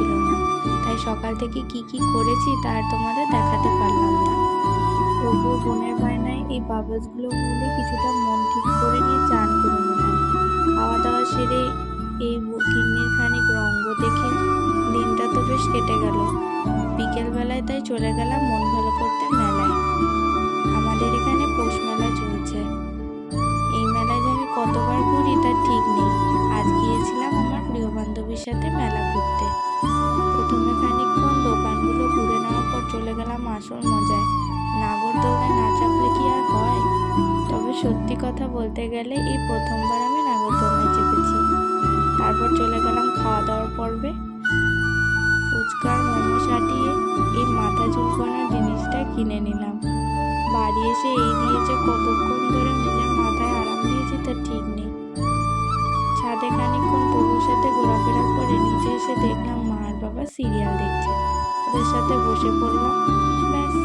ছিল না, তাই সকাল থেকে কি কি করেছি তার তোমাদের দেখাতে পারলাম না। তবুও বোনের বায়নায় এই বাবলসগুলো বলে কিছুটা মন ঠিক করে নিয়ে চান করে নিলাম। খাওয়া দাওয়া সেরে এই গিন্নির খানিক রঙ্গ দেখে দিনটা তো বেশ কেটে গেল। বিকেলবেলায় তাই চলে গেলাম মন ভালো করতে মেলায়। আমাদের এখানে পৌষ মেলা চলছে। এই মেলায় যে আমি কতবার ঘুরি তার ঠিক নেই। আজ গিয়েছিলাম আমার প্রিয় বান্ধবীর সাথে মেলা ঘুরতে। প্রথমে খানিকক্ষণ দোকানগুলো ঘুরে নেওয়ার পর চলে গেলাম আসল মজায়। নাগরদোলায় না চাপলে কি আর হয়? তবে সত্যি কথা বলতে গেলে এই প্রথমবার আমি নাগরদোলায় চেপেছি। তারপর চলে গেলাম খাওয়া দাওয়ার পর্বে। ফুচকার মোমো সাটিয়ে এই মাথা ঝুলকানোর জিনিসটা কিনে নিলাম। বাড়ি এসে এই দিয়েছে কতক্ষণ ধরে নিজের মাথায় আরাম দিয়েছি তার ঠিক নেই। ছাদে খানিকক্ষণ প্রভুর সাথে ঘোরাফেরা করে নিচে এসে দেখলাম মা আর বাবা সিরিয়াল দেখছে। ওদের সাথে বসে পড়লাম। ব্যাস।